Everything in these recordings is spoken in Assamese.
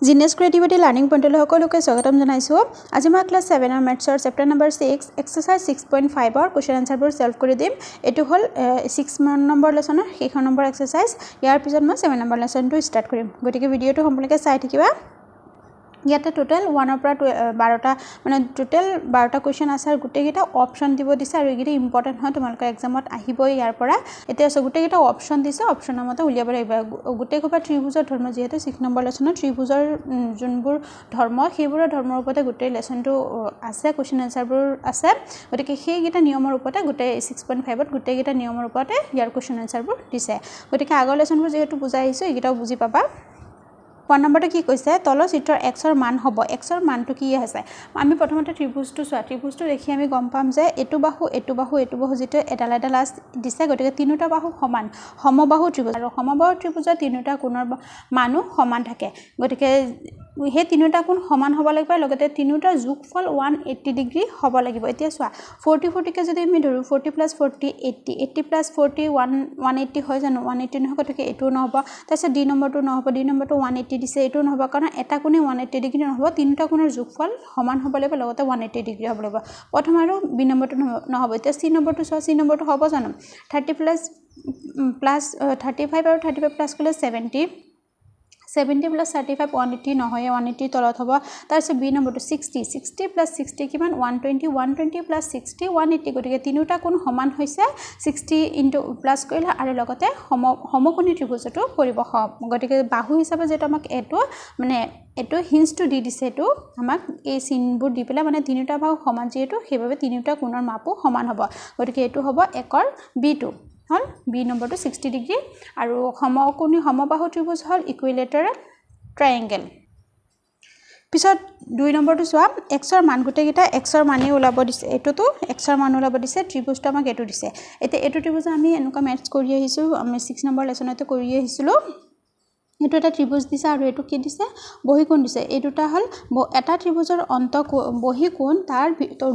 জিনিয়াছ ক্ৰিয়েটিভিটি লাৰ্ণিং পইণ্টলৈ সকলোকে স্বাগতম জনাইছোঁ। আজি মই ক্লাছ 7 মেথছৰ চেপ্টাৰ নম্বৰ 6 এক্সাৰচাইজ 6.5 কুৱেশ্যন আনচাৰবোৰ সলভ কৰি দিম। এইটো হ'ল 6 নম্বৰ লেছনৰ শেষৰ নম্বৰ এক্সাৰচাইজ। ইয়াৰ পিছত মই 7 নম্বৰ লেছনটো ষ্টাৰ্ট কৰিম। গতিকে ভিডিঅ'টো সম্পূৰ্ণকৈ চাই থাকিবা। ইয়াতে টোটেল 1ৰ পৰা 12টা মানে টোটেল 12টা কুৱেশ্যন আনচাৰ গোটেইকেইটা অপশ্যন দিব দিছে আৰু এইকেইটা ইম্পৰ্টেণ্ট হয়, তোমালোকৰ এক্সামত আহিবই ইয়াৰ পৰা। এতিয়া গোটেইকেইটা অপশ্যন দিছে, অপশ্যনৰ মতে উলিয়াব লাগিব। গোটেইসোপা ত্ৰিভুজৰ ধৰ্ম, যিহেতু 6 নম্বৰ লেছনত ত্ৰিভুজৰ যোনবোৰ ধৰ্ম সেইবোৰৰ ধৰ্মৰ ওপৰতে গোটেই লেছনটো আছে, কুৱেশ্যন আনচাৰবোৰ আছে। গতিকে সেইকেইটা নিয়মৰ ওপৰতে গোটেই 6.5ত গোটেইকেইটা নিয়মৰ ওপৰতে ইয়াৰ কুৱেশ্যন আনচাৰবোৰ দিছে। গতিকে আগৰ লেছনবোৰ যিহেতু বুজাই আহিছোঁ, এইকেইটাও বুজি পাবা। 1 নম্বৰটো কি কৈছে, তলৰ চিত্ৰৰ xৰ মান হ'ব। xৰ মানটো কি আছে, আমি প্ৰথমতে ত্ৰিভুজটো চোৱা। ত্ৰিভুজটো দেখি আমি গম পাম যে এইটো বাহু এইটো বাহু এইটো বাহু যিটো এডাল এডাল দিছে, গতিকে তিনিটা বাহু সমান, সমবাহু ত্ৰিভুজ। আৰু সমবাহু ত্ৰিভুজৰ তিনিটা কোণৰ মানো সমান থাকে। গতিকে সেই তিনিটা কোণ সমান হ'ব লাগিব, লগতে তিনিটাৰ যোগফল 180 ডিগ্ৰী হ'ব লাগিব। এতিয়া চোৱা 40কে যদি আমি ধৰোঁ, 40 + 40 80, 80 + 40 180 হয় জানো? 180 নহয়, গতিকে এইটোও নহ'ব। তাৰপিছত ডি নম্বৰটো নহ'ব, ডি নম্বৰটো 180 দিছে, এইটোও নহ'ব, কাৰণ এটা কোণে 180 ডিগ্ৰী নহ'ব, তিনিটা কোণৰ যোগফল সমান হ'ব লাগিব, লগতে 180 ডিগ্ৰী হ'ব লাগিব। প্ৰথম আৰু বি নম্বৰটো নহ'ব। এতিয়া চি নম্বৰটো চোৱা, চি নম্বৰটো হ'ব জানো? 30 প্লাছ 35 আৰু 35 প্লাছ কৰিলে 70, 70 + 35 180 নহয়, 180 তলত হ'ব। তাৰপিছত বি নম্বৰটো 60, 60 + 60 কিমান? 120, 120 + 60 180, গতিকে তিনিটা কোণ সমান হৈছে 60 ইনটু প্লাছ কৰিলে, আৰু লগতে সমকোণী ত্ৰিভুজটো পৰিব। গতিকে বাহু হিচাপে যিহেতু আমাক এইটো হিঞ্চটো দি দিছে, এইটো আমাক এই চিনবোৰ দি পেলাই, মানে তিনিটা বাহু সমান যিহেতু, সেইবাবে তিনিটা কোণৰ মাপো সমান হ'ব। গতিকে এইটো হ'ব একৰ বিটো হ'ল বি নম্বৰটো 60 ডিগ্ৰী, আৰু সমবাহু ত্ৰিভুজ হ'ল ইকুইলেটাৰেল ট্ৰায়েংগেল। পিছত 2 নম্বৰটো চোৱা, xৰ মান গোটেইকেইটা xৰ মানেই ওলাব দিছে। এইটোতো xৰ মান ওলাব দিছে, ত্ৰিভুজটো আমাক এইটো দিছে। এতিয়া এইটো ত্ৰিভুজ আমি এনেকুৱা মেথছ কৰি আহিছোঁ, আমি 6 নম্বৰ লেছনতে কৰি আহিছিলোঁ। এইটো এটা ত্ৰিভুজ দিছে, আৰু এইটো কি দিছে? বহিকোণ দিছে। এই দুটা হ'ল এটা ত্ৰিভুজৰ বহিকোণ, তাৰ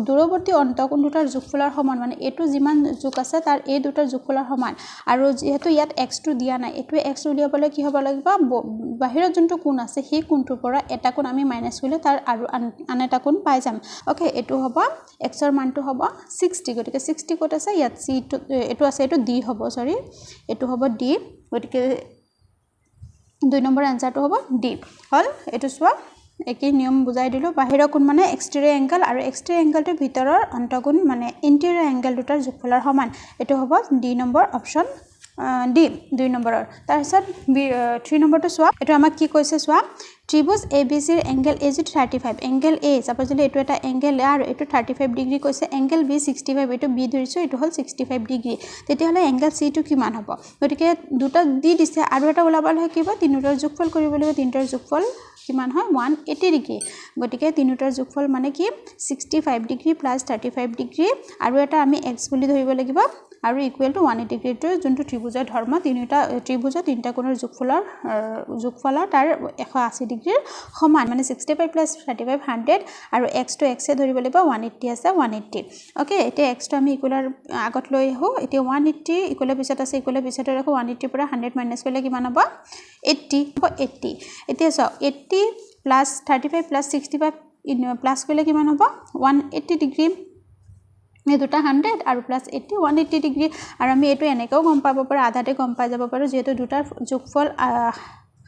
দূৰৱৰ্তী অন্তকোণ দুটাৰ যোগফলৰ সমান, মানে এইটো যিমান যোগ আছে তাৰ এই দুটাৰ যোগফলৰ সমান। আৰু যিহেতু ইয়াত xটো দিয়া নাই, এইটোৱে x উলিয়াবলৈ কি হ'ব লাগিব? বাহিৰত যোনটো কোণ আছে সেই কোণটোৰ পৰা এটা কোণ আমি মাইনাছ কৰিলে তাৰ আৰু আন এটা কোণ পাই যাম। অ'কে, এইটো হ'ব xৰ মানটো হ'ব 60। গতিকে 60 ক'ত আছে? ইয়াত চিটো এইটো আছে, এইটো ডি হ'ব, চৰি এইটো হ'ব ডি। গতিকে 2 নম্বৰ এনচাৰটো হ'ব ডি হ'ল। এইটো চোৱা, একেই নিয়ম বুজাই দিলোঁ। বাহিৰৰ কোণ মানে এক্সটেৰিয়ৰ এংগল, আৰু এক্সটেৰিয়ৰ এংগলটোৰ ভিতৰৰ অন্তকোণ মানে ইণ্টেৰিয়ৰ এংগল দুটাৰ যোগফলৰ সমান। এইটো হ'ব ডি নম্বৰ, অপশ্যন ডি 2 নম্বৰৰ। তাৰপিছত 3 নম্বৰটো চোৱা, এইটো আমাক কি কৈছে চোৱা, ত্ৰিভুজ এ বি চিৰ এংগেল এ যিটো 35, এংগেল এ চাপ'জ যদি এইটো এটা এংগেল এ আৰু এইটো 35 ডিগ্ৰী কৈছে, এংগেল বি 65, এইটো বি ধৰিছোঁ, এইটো হ'ল 65 ডিগ্ৰী, তেতিয়াহ'লে এংগেল চিটো কিমান হ'ব? গতিকে দুটা দি দিছে, আৰু এটা ওলাবলৈ কি হ'ব? তিনিটাৰ যোগফল কৰিব লাগিব। তিনিটাৰ যোগফল কিমান হয়? 180 ডিগ্ৰী। গতিকে তিনিটাৰ যোগফল মানে কি? 65 ডিগ্ৰী প্লাছ 35 ডিগ্ৰী, আৰু এটা আমি এক্স বুলি ধৰিব লাগিব, আৰু ইকুৱেল টু 180 ডিগ্ৰীটো যোনটো ত্ৰিভুজৰ ধৰ্ম, ত্ৰিভুজৰ তিনিটা কোণৰ যোগফলৰ তাৰ 180 ডিগ্ৰীৰ সমান, মানে 65 + 35 100, আৰু এক্সটো এক্সে ধৰিব লাগিব, 180 আছে 180। অ'কে, এতিয়া এক্সটো আমি ইকুৱেলৰ আগত লৈ আহোঁ। এতিয়া 180 ইকুৱেলৰ পিছত আছে, ইকুৱেলৰ পিছত ৰাখোঁ। 180 পৰা 100 মাইনাছ কৰিলে কিমান হ'ব? 80 হ'ব। 80 এতিয়া চাওক, 80 + 35 + 65 প্লাছ কৰিলে কিমান হ'ব? 180 ডিগ্ৰী। এই দুটা 100 আৰু প্লাছ 80 180 ডিগ্ৰী। আৰু আমি এইটো এনেকৈও গম পাব পাৰোঁ, আধাতে গম পাই যাব পাৰোঁ, যিহেতু দুটাৰ যোগফল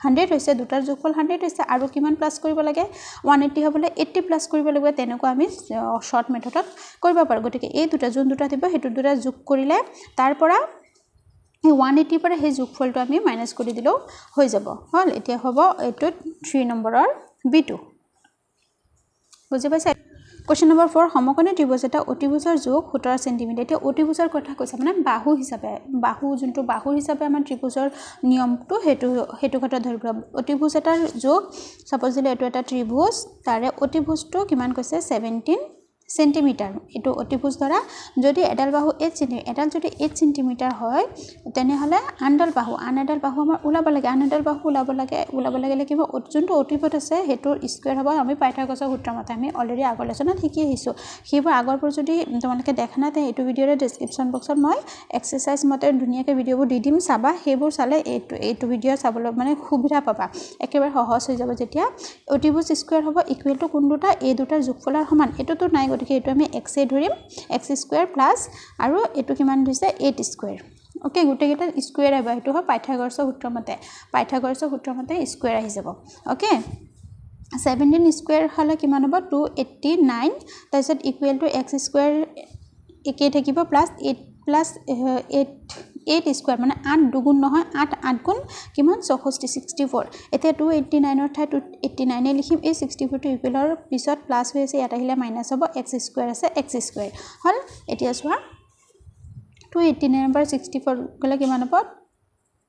100 হৈছে, দুটাৰ যোগফল 100 হৈছে, আৰু কিমান প্লাছ কৰিব লাগে? 180 হ'বলৈ 80 প্লাছ কৰিব লাগিব। তেনেকুৱা আমি শ্বৰ্ট মেথডত কৰিব পাৰোঁ। গতিকে এই দুটা যোন দুটা দিব, সেইটো দুটা যোগ কৰিলে তাৰ পৰা এই 180 পৰা সেই যোগফলটো আমি মাইনাছ কৰি দিলেও হৈ যাব হ'ল। এতিয়া হ'ব এইটো 3 নম্বৰৰ বিটো, বুজি পাইছে? কুৱেশ্যন নম্বৰ 4, সমকোণী ত্ৰিভুজ এটা অতিভুজৰ যোগ 17 চেণ্টিমিটাৰ। এতিয়া অতিভুজৰ কথা কৈছে, মানে বাহু হিচাপে, যোনটো বাহু হিচাপে আমাৰ ত্ৰিভুজৰ নিয়মটো সেইটো কথা ধৰিব। অতিভুজ এটাৰ যোগ, চাপ'জ দিলে এইটো এটা ত্ৰিভুজ, তাৰে অতিভুজটো কিমান কৈছে? 17 সেন্টিমিটাৰ এটো অতিভুজ ধৰা যদি এডাল বাহু 8 সেমি এডাল যদি 8 সেন্টিমিটাৰ হয় তেনেহলে আনডাল বাহু আমাৰ ওলাব লাগে আনডাল বাহু ওলাব লাগে কিবা যোনটো অতিভুজ আছে হেটোৰ স্কয়াৰ হ'ব আমি পাইথাগোৰাছৰ সূত্ৰ মতে আমি অলৰেডি আগৰ লেসনত শিকি আহিছো সেইবোৰ আগৰ পৰা যদি তোমালোকে দেখা নাই তে এইটো ভিডিওৰ ডেসক্ৰিপচন বক্সত মই এক্সাৰসাইজ মতে ধুনীয়াকৈ ভিডিওবোৰ দি দিম চাবা সেইবোৰ চালে এইটো ভিডিও চাবলৈ মানে সুবিধা পাবা একেবাৰে সহজ হৈ যাব যেতিয়া অতিভুজ স্কয়াৰ হ'ব ইকুৱেল টু কোন দুটা এই দুটাৰ যোগফলৰ সমান এটোটো নাই গতিকে এটো আমি x এ ধৰিম x স্কয়াৰ প্লাস আৰু এটো কিমান দিছে 8 স্কয়াৰ ওকে গুটেকেটা স্কয়াৰ আহিব এটো হয় পাইথাগোৰাছৰ সূত্ৰ মতে স্কয়াৰ আহি যাব ওকে 17 স্কয়াৰ হলে কিমান হ'ব 289 তাৰপিছত ইকুৱেল টু x স্কয়াৰ একে থাকিব প্লাস 8 প্লাস 8 স্কয়াৰ মানে 8 দুগুণ নহয় 8 গুণ কিমান 64 এতিয়া 289 ৰ ঠাইত 289 এ লিখিম এই 64 টো ইকুৱেলৰ পিছত প্লাস হৈ আছে ইয়াত আহিলে মাইনাস হ'ব x স্কয়াৰ আছে x স্কয়াৰ হল এতিয়া চোৱা 289 নম্বৰ 64 গলে কিমান হ'ব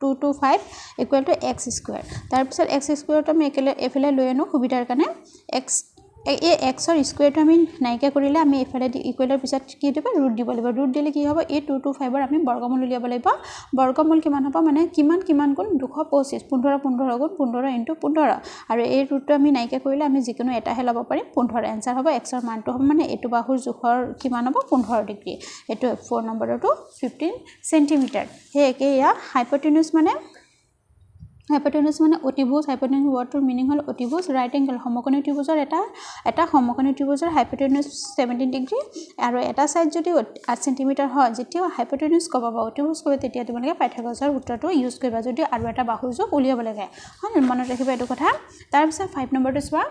225 ইকুৱেল টু x স্কয়াৰ তাৰ পিছত x স্কয়াৰটো আমি এফালে লৈ আনো সুবিধাৰ কাৰণে x এই x ৰ স্কয়াৰটো আমি নাইকা কৰিলে আমি এফালে ইকুৱেলৰ পিছত কি দিব ৰুট দিব লাগিব ৰুট দিলে কি হ'ব এই 225 ৰ আমি বৰ্গমূল উলিয়াব লাগিব বৰ্গমূল কিমান হ'ব মানে কিমান গুণ 225 15 গুণ 15 * 15 আৰু এই ৰুটটো আমি নাইকা কৰিলে আমি যিকোনো এটাহে ল'ব পাৰিম 15 এনসাৰ হ'ব x ৰ মানটো হ'ব মানে এটো বাহুৰ জোখৰ কিমান হ'ব 15 ডিগ্ৰী এটো 4 নম্বৰটো 15 সেন্টিমিটাৰ হে একে ইয়া হাইপোটেনুছ মানে অতিভুজ হাইপোটেনুছ ওয়াৰ্ডৰ মিনিং হল অতিভুজ ৰাইট এংগল সমকোণী ত্ৰিভুজৰ এটা সমকোণী ত্ৰিভুজৰ হাইপোটেনুছ 17 ডিগ্ৰী আৰু এটা সাইড যদি 8 সেন্টিমিটাৰ হয় যেতিয়া হাইপোটেনুছ কব বা অতিভুজ কব তেতিয়া তোমালোকে পাইথাগোৰাছৰ সূত্ৰটো ইউজ কৰিবা যদি আৰু এটা বাহুৰ যোগ উলিয়াব লাগে হয় মনত ৰাখিবা এটো কথা তাৰ পিছত 5 নম্বৰটো চোৱা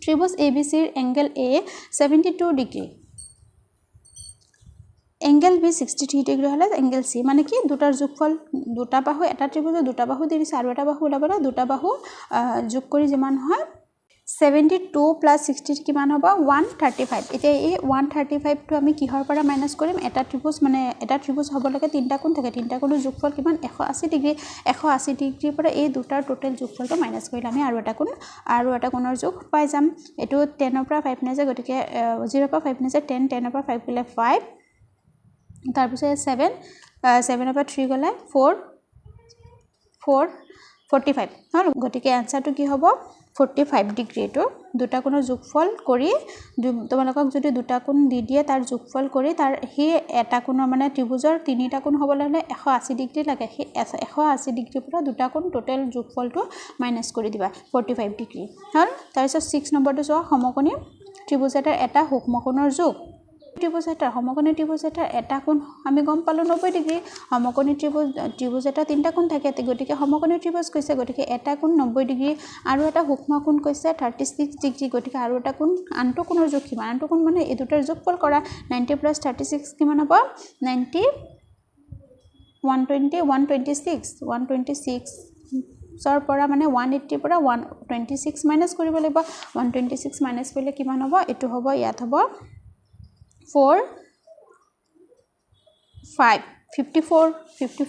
ত্ৰিভুজ ABC ৰ angle A 72 degree angle B 63 degree হলে এংগল C মানে কি দুটাৰ যোগফল দুটা বাহু এটা ত্ৰিভুজৰ দুটা বাহু দিছে আৰু এটা বাহু ওলাবলৈ দুটা বাহু যোগ কৰি যিমান হয় 72 plus 60 কিমান হ'ব 135 এতিয়া এই 135 টো আমি কিহৰ পৰা মাইনাস কৰিম এটা ত্ৰিভুজ হ'ব লাগে তিনটা কোণ থাকে তিনটা কোণৰ যোগফল কিমান 180 ডিগ্ৰী 180 ডিগ্ৰীৰ পৰা এই দুটাৰ টোটাল যোগফলটো মাইনাস কৰিলে আমি আৰু এটা কোণৰ যোগ পাই যাম এটো 10 ৰ পৰা 5 নাই যায় গতিকে 0 পৰা 5 নাই যায় 10 10 ৰ পৰা 5 গলে 5 তাৰ পিছত 7 7 ৰ পৰা 3 গলে 45 হল গতিকে আনসাৰটো কি হ'ব 45 ডিগ্ৰী টো দুটা কোণৰ যোগফল কৰি তোমালোকক যদি দুটা কোণ দি দিয়ে তাৰ যোগফল কৰি তাৰ হে এটা কোণৰ মানে ত্ৰিভুজৰ তিনিটা কোণ হ'ব লাগে 180 ডিগ্ৰী লাগে হে 180 ডিগ্ৰীৰ পৰা দুটা কোণ টোটাল যোগফলটো মাইনাস কৰি দিবা 45 ডিগ্ৰী হল তাৰ পিছত 6 নম্বৰটো চোৱা সমকোণী ত্ৰিভুজ এটাৰ এটা সূক্ষ্মকোণৰ যোগ সমকোণী ত্ৰিভুজ এটাৰ এটা কোণ আমি গম পালো 90 ডিগ্ৰী সমকোণী ত্ৰিভুজ এটা তিনটা কোণ থাকে গতিকে সমকোণী ত্ৰিভুজ কৈছে গতিকে এটা কোণ 90 ডিগ্ৰী আৰু এটা সূক্ষ্ম কোণ কৈছে 36 ডিগ্ৰী গতিকে আৰু এটা কোণ আনটো কোণৰ যোগ কিমান আনটো কোণ মানে এই দুটাৰ যোগফল কৰা 90 + 36 কিমান হ'ব 90 126 সৰ পৰা মানে 180 পৰা 126 মাইনাস কৰিব লাগিব 126 মাইনাস কৰিলে কিমান হ'ব এটো হ'ব ইয়াত হ'ব 54 ইয়াত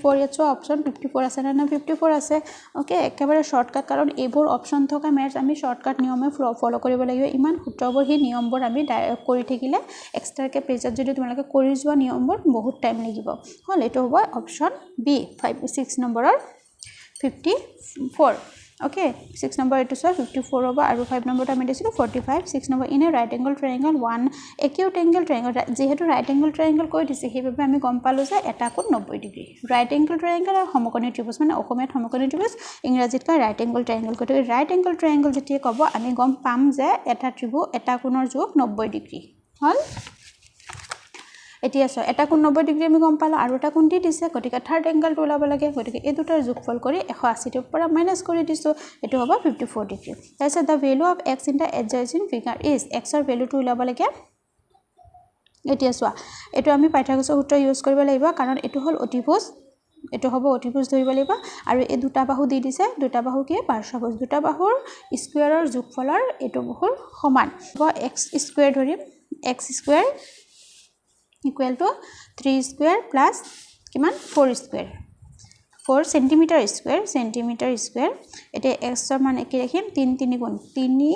অপশন 54 আছে না 54 আছে ওকে একেবাৰে শৰ্টকাট কাৰণ এইবোৰ অপশন থকা মেথছ আমি শৰ্টকাট নিয়মে ফলো কৰিব লাগিব ইমান সূত্ৰবোৰ হি নিয়মবোৰ আমি কৰি থাকিলে এক্সট্ৰাকে পেজত যদি তোমালোকে কৰি যোৱা নিয়মবোৰ বহুত টাইম লাগিব হল এটো হ'ব অপশন বি 6 নম্বৰৰ 54 ওকে 6 নম্বৰ এটো সৰ 54 হ'ব আৰু 5 নম্বৰটো আমি দিছিলো 45 6 number in a right angle ট্ৰায়াঙ্গল 1 acute angle ট্ৰায়াঙ্গল যেহেতু ৰাইট এংগল ট্ৰায়াঙ্গল কৈ দিছে সেইভাবে আমি গম পালো যে এটা কোণ 90 ডিগ্ৰী ৰাইট এংগল ট্ৰায়াঙ্গল আৰু সমকোণী ত্ৰিভুজ মানে অসমীয়াত সমকোণী ত্ৰিভুজ ইংৰাজীত কয় ৰাইট এংগল ট্ৰায়াঙ্গল গতিকে ৰাইট এংগল ট্ৰায়াঙ্গল যেতিয়া ক'ব আমি গম পাম যে এটা ত্ৰিভুজ এটা কোণৰ যোগ 90 ডিগ্ৰী হল এতিয়া এটা কোণ 90 ডিগ্ৰী আমি গম পালো আৰু এটা কোণ দি দিছে গতিকে থাৰ্ড এংগলটো ওলাব লাগে গতিকে এই দুটাৰ যোগফল কৰি 180 ৰ পৰা মাইনাস কৰি দিছো এটো হ'ব 54 ডিগ্ৰী তাৰপিছত the value of x in the adjacent figure is x ৰ ভ্যালুটো ওলাব লাগে এতিয়া চোৱা এটো আমি পাইথাগোৰাছৰ সূত্ৰ ইউজ কৰিব লাগিব কাৰণ এটো হল অতিভুজ এটো হ'ব অতিভুজ ধৰিব লাগিব আৰু এই দুটা বাহু দি দিছে দুটা বাহু কি পাৰ্শ্বভুজ দুটা বাহুৰ স্কয়াৰৰ যোগফলৰ এটো বাহুৰ সমান হ'ব x স্কয়াৰ ধৰিম x square equal to 3 square plus কিমান 4 square 4 centimeter square এটা x ৰ মান একে ৰাখিম 3 3 গুণ 3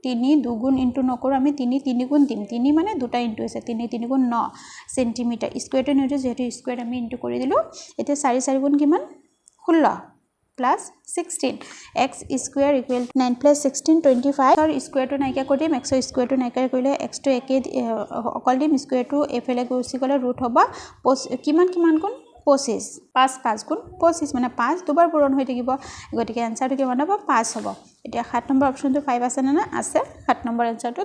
তিনি দুগুণ ইনটু নকৰোঁ আমি তিনি গুণ দিম তিনি মানে দুটা ইনটু আছে তিনি গুণ 9 সেন্টিমিটাৰ স্কুৱেৰটো নিউটো যেহেতু স্কুৱেৰ আমি ইনটু কৰি দিলোঁ এতিয়া 4 গুণ কিমান 16 plus 16 x square equal to 9 plus 16 25 और स्क्वायर टू नाइका कर दिम x स्क्वायर टू नाइका কৰিলে x टू एके অকল দিম স্ক্वायर टू এফালে গুচি গলে ৰুট হ'ব কিমান গুণ 25 5 গুণ 25 মানে 5 দুবাৰ পূৰণ হৈ থাকিব গতিকে आंसरটো কিমান হ'ব 5 হ'ব এতিয়া 7 নম্বৰ অপচনটো 5 আছে না আছে 7 নম্বৰ आंसरটো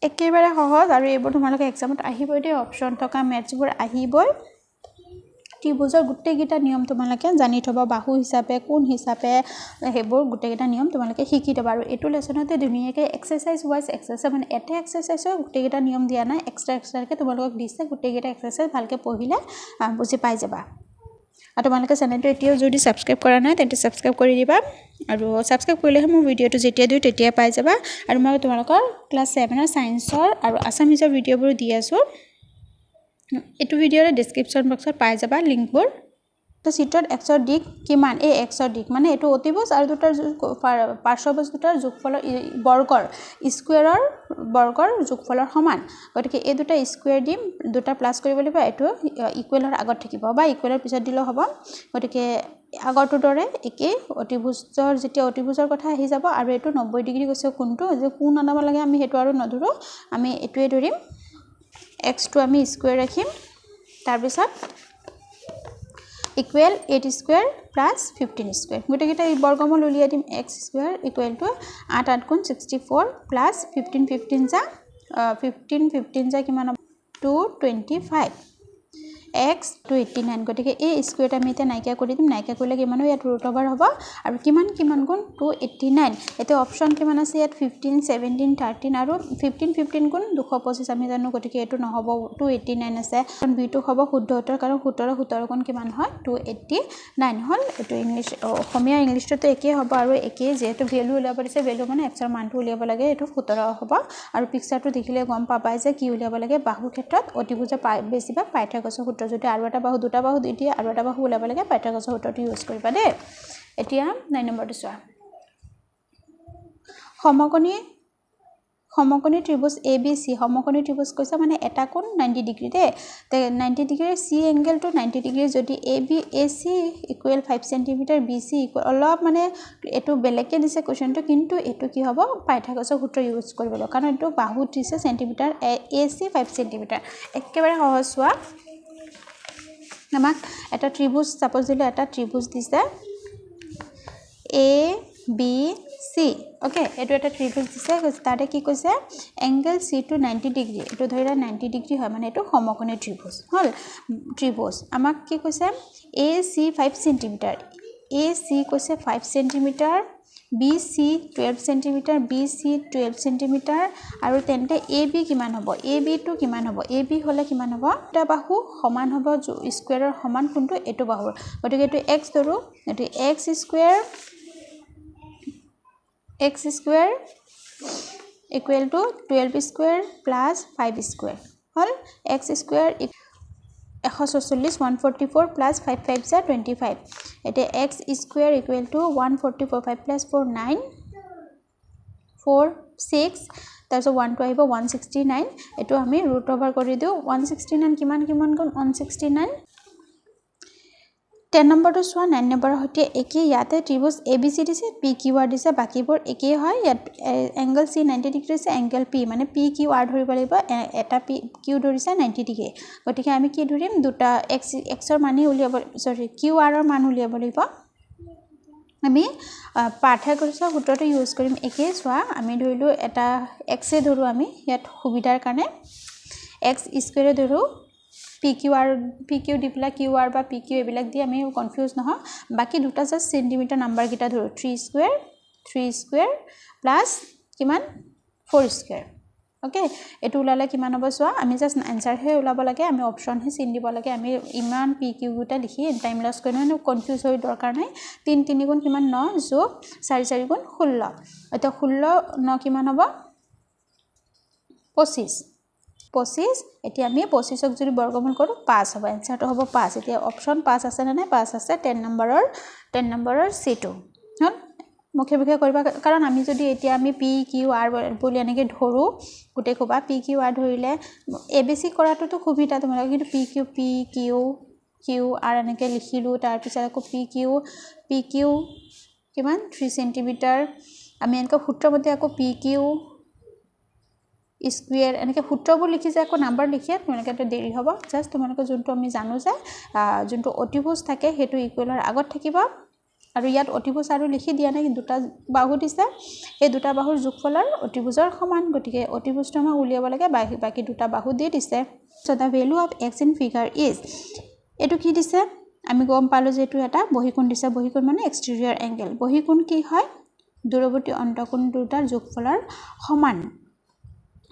একেবাৰে সহজ আৰু এইবোৰ তোমালোকে এক্সামত আহিবই দে অপচন থকা ম্যাথছবোৰ আহিবই ত্ৰিভুজৰ গুটেইকেইটা নিয়ম তোমালোকে জানি থবা বাহু হিচাপে কোণ হিচাপে হেবোৰ গুটেইকেইটা নিয়ম তোমালোকে শিকি থবা আৰু এটো লেসনতে দুনিয়াকে এক্সাৰসাইজ ওয়াইজ এক্সাৰসাইজ মানে এটা এক্সাৰসাইজৰ গুটেইকেইটা নিয়ম দিয়া নাই এক্সট্ৰাকে তোমালোকক দিছে গুটেইকেইটা এক্সাৰসাইজ ভালকে পঢ়িলে বুজি পাই যাবা আৰু তোমালোকে চেনেলটো এতিয়াও যদি সাবস্ক্ৰাইব কৰা নাই তেন্তে সাবস্ক্ৰাইব কৰি দিবা আৰু সাবস্ক্ৰাইব কৰিলেহে মোৰ ভিডিওটো যেতিয়া দিও তেতিয়া পাই যাবা আৰু মই তোমালোকৰ ক্লাস 7 ৰ সায়েন্সৰ আৰু আসামিজৰ ভিডিওবোৰ দি আছো এটো ভিডিওৰ ডেসক্ৰিপচন বক্সত পাই যাবা লিংকবোৰ তো চিত্ৰত xৰ দিক কিমান এই xৰ দিক মানে এটো অতিভুজ আৰু দুটাৰ পাৰ্শ্বভুজ দুটাৰ যোগফলৰ বৰ্গৰ স্কুৱেৰৰ বৰ্গৰ যোগফলৰ সমান গতিকে এই দুটা স্কুৱেৰ দিম দুটা প্লাস কৰিব লাগিব এটো ইকুৱেলৰ আগত থাকিব বা ইকুৱেলৰ পিছত দিলে হ'ব গতিকে আগৰটো দৰে একে অতিভুজৰ যেতিয়া অতিভুজৰ কথা আহি যাব আৰু এটো 90 ডিগ্ৰী কৈছে কোনটো যে কোন আনাব লাগে আমি হেতু আৰু নধৰো আমি এটোৱে ধৰিম x to আমি স্কয়াৰ ৰাখিম তাৰ পিছত ইকুৱেল 8 স্কয়াৰ প্লাস 15 স্কয়াৰ গুটেকেটা এই বৰ্গমূল উলিয়াই দিম x স্কয়াৰ ইকুৱেল টু 8 গুণ 64 প্লাস 15 যা 15 যা কিমান 225 x to 89 গটিকে এই স্কয়াৰটা আমি এটা নাইকা কৰি দিম নাইকা কৰিলে কিমান হয় ইয়াত ৰুট ওভাৰ হ'ব আৰু কিমান গুণ 289 এতে অপচন কিমান আছে ইয়াত 15 17 13 আৰু 15 গুণ 225 আমি জানো গটিকে এটো নহব 289 আছে কাৰণ b2 হ'ব শুদ্ধ উত্তৰ কাৰণ 17 গুণ কিমান হয় 289 হল এটো ইংলিশ অসমীয়া ইংলিশটো একে হ'ব আৰু একে যেটো ভ্যালু উলিয়াব দিছে ভ্যালু মানে x ৰ মানটো উলিয়াব লাগে এটো 17 হ'ব আৰু পিকচাৰটো দেখিলে গম পাবা যে কি উলিয়াব লাগে বাহুৰ ক্ষেত্ৰত অতিভুজৰ বেছিভাগ পাইথাগোৰাছৰ সূত্ৰ যদি আৰু এটা বাহু দুটা বাহু দি আৰু এটা বাহু উলাব লাগে পাইথাগোৰাছৰ সূত্ৰটো ইউজ কৰিবা দে এতিয়া 9 নম্বৰটো চোৱা সমকোণী ত্ৰিভুজ ABC সমকোণী ত্ৰিভুজ কৈছে মানে এটা কোণ 90 ডিগ্ৰী দে 90 degree C angle to 90 degree যদি AC ইকুৱেল 5 cm BC অলপ মানে এটো বেলেগকে দিছে কোৱেশ্চনটো কিন্তু এটো কি হ'ব পাইথাগোৰাছৰ সূত্ৰ ইউজ কৰিব লাগিব কাৰণ এটো বাহু দিছে সেন্টিমিটাৰ AC 5 cm একেবাৰে সহজ হোৱা আমাক এটা ত্ৰিভুজ সাপোজ দিলে এটা ত্ৰিভুজ দিছে ABC ওকে এটো এটা ত্ৰিভুজ দিছে তাতে কি কৈছে এংগল C to 90 ডিগ্ৰী এটো ধৰিলা 90 ডিগ্ৰী হয় মানে এটো সমকোণী ত্ৰিভুজ হল ত্ৰিভুজ আমাক কি কৈছে AC 5 cm AC কৈছে 5 cm BC 12 cm BC 12 cm আৰু তেন্তে AB কিমান হ'ব AB টো কিমান হ'ব AB হলে কিমান হ'ব এটা বাহু সমান হ'ব স্কয়াৰৰ সমান কোনটো এটো বাহু গতিকে এটো x ধৰো এটো x square equal to 12 square plus 5 square hall x square 146 144 plus 5 5 is 25 এতে x square equal to 144 5 plus 4 9 4 6 তাৰপিছত 1 to আহিব 169 এটো আমি ৰুট ওভাৰ কৰি দিও 169 কিমান গুণ 169 10 নম্বৰটো চোৱা 9 নম্বৰৰ সৈতে একে ইয়াতে ত্ৰিভুজ ABC দিছে PQR দিছে বাকিবোৰ একে হয় ইয়াত এংগল C 90 ডিগ্ৰী আছে এংগল P মানে PQR ধৰিব লাগিব এটা Q ধৰিছে 90 ডিগ্ৰী গতিকে আমি কি ধৰিম দুটা x ৰ মান উলিয়াব সৰি QR ৰ মান উলিয়াব লাগিব আমি পাইথাগোৰাছৰ সূত্ৰটো ইউজ কৰিম একে চোৱা আমি ধৰিলো এটা x এ ধৰো আমি ইয়াত সুবিধাৰ কাৰণে x স্কয়াৰ ধৰো PQ ডিপলা QR বা PQ এবিলাক দি আমি কনফিউজ নহয় বাকি দুটা জাস্ট সেন্টিমিটাৰ নাম্বাৰ গিটা ধৰো 3 স্কয়াৰ প্লাস কিমান 4 স্কয়াৰ ওকে এটো উলালে কিমান হ'ব চোৱা আমি জাস্ট आंसर হে উলাব লাগে আমি অপচন হে চিন দিব লাগে আমি ইমান PQ গুটা লিখি টাইম লস কৰি ন কনফিউজ হৈ দৰকাৰ নাই 3 গুণ কিমান 9 যোগ 4 গুণ 16 এটা 16 9 কিমান হ'ব 25 এতিয়া আমি 25ক যদি বৰ্গমূল কৰো 5 হ'ব आंसरটো হ'ব 5 এতিয়া অপচন 5 আছে না নাই 5 আছে 10 নম্বৰৰ C2 হল মুখে মুখে কৰিবা কাৰণ আমি যদি এতিয়া আমি পি কিউ আৰ বুলি এনেকৈ ধৰোঁ গোটেই ক'বা পি কিউ আৰ ধৰিলে ABC কৰাটোতো সুবিধা তোমালোকৰ কিন্তু পি কিউ আৰ এনেকৈ লিখিলোঁ তাৰপিছত আকৌ পি কিউ কিমান 3 চেণ্টিমিটাৰ আমি এনেকৈ সূত্ৰমতে আকৌ পি কিউ স্কুৱেৰ এনেকৈ সূত্ৰবোৰ লিখিছে আকৌ নাম্বাৰ লিখিয়ে তোমালোকে দেৰি হ'ব জাষ্ট তোমালোকে যোনটো আমি জানো যে যোনটো অতিভুজ থাকে সেইটো ইকুৱেলৰ আগত থাকিব আৰু ইয়াত অতিভুজ আৰু লিখি দিয়া নাই দুটা বাহু দিছে এই দুটা বাহুৰ যোগফলৰ অতিভুজৰ সমান গতিকে অতিভুজটো আমাক উলিয়াব লাগে বাকি দুটা বাহু দি দিছে so the value of x in figure is এটো কি দিছে আমি গম পালো যে এটো এটা বহিকোণ দিছে বহিকোণ মানে এক্সটেৰিয়ৰ এংগেল বহিকোণ কি হয় দূৰৱৰ্তী অন্তকোণ দুটাৰ যোগফলৰ সমান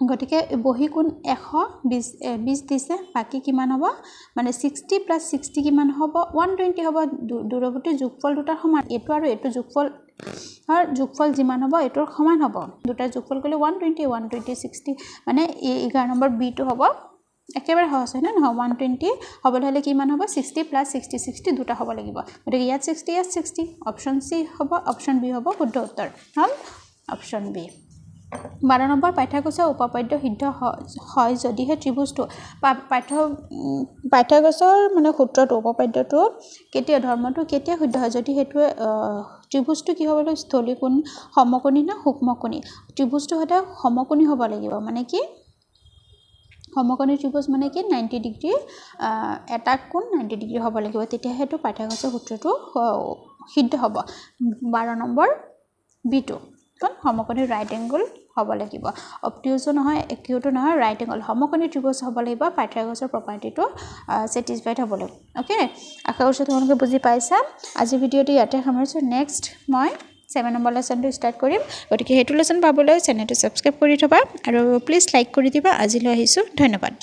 গতিকে বহিকোণ 120 দিছে বাকি কিমান হ'ব মানে 60 + 60 কিমান হ'ব 120 হ'ব দূৰৱৰ্তী যোগফল দুটাৰ সমান এটো আৰু এটো যোগফল যিমান হ'ব এটোৰ সমান হ'ব দুটাৰ যোগফল কৰিলে 120 60 মানে 11 নম্বৰ বি টো হ'ব একেবাৰে সহজ হয় না 120 হ'বলৈ হলে কিমান হ'ব 60 + 60 দুটা হ'ব লাগিব গতিকে ইয়াত 60 ইয়াত 60 অপচন সি হ'ব অপচন বি হ'ব শুদ্ধ উত্তৰ হল অপচন বি 12 নম্বৰ পাঠ্যকোষৰ উপপাদ্য সিদ্ধ হয় যদিহে ত্ৰিভুজটো পাঠ্যকোষৰ মানে সূত্ৰটো উপপাদ্যটো কেতিয়া ধৰ্মটো কেতিয়া শুদ্ধ হয় যদি হেতু ত্ৰিভুজটো কি হ'ব লাগিব স্থলীকোণ সমকোণী না সূক্ষ্মকোণী ত্ৰিভুজটো হতে সমকোণী হ'ব লাগিব মানে কি সমকোণী ত্ৰিভুজ মানে কি 90 ডিগ্ৰী এটা কোণ 90 ডিগ্ৰী হ'ব লাগিব তেতিয়া হেতু পাঠ্যকোষৰ সূত্ৰটো সিদ্ধ হ'ব 12 নম্বৰ বি2 কোন সমকোণী ৰাইট এংগল হ'ব লাগিব অবটিউজো নহয় একিউটো নহয় ৰাইট এংগল সমকোণী ত্ৰিভুজ হ'ব লাগিব পাঠ্যকোষৰ প্ৰপাৰ্টিটো স্যাটিসফাইড হ'ব লাগিব ওকে আশা কৰিছোঁ তোমালোকে বুজি পাইছা আজি ভিডিঅ'টো ইয়াতে সামৰিছোঁ নেক্সট মই 7 নম্বৰ লেসনটো ষ্টাৰ্ট কৰিম গতিকে হেতু লেসন পাবলৈ চেনেলটো সাবস্ক্ৰাইব কৰি থবা আৰু প্লিজ লাইক কৰি দিবা আজিলৈ আহিছোঁ ধন্যবাদ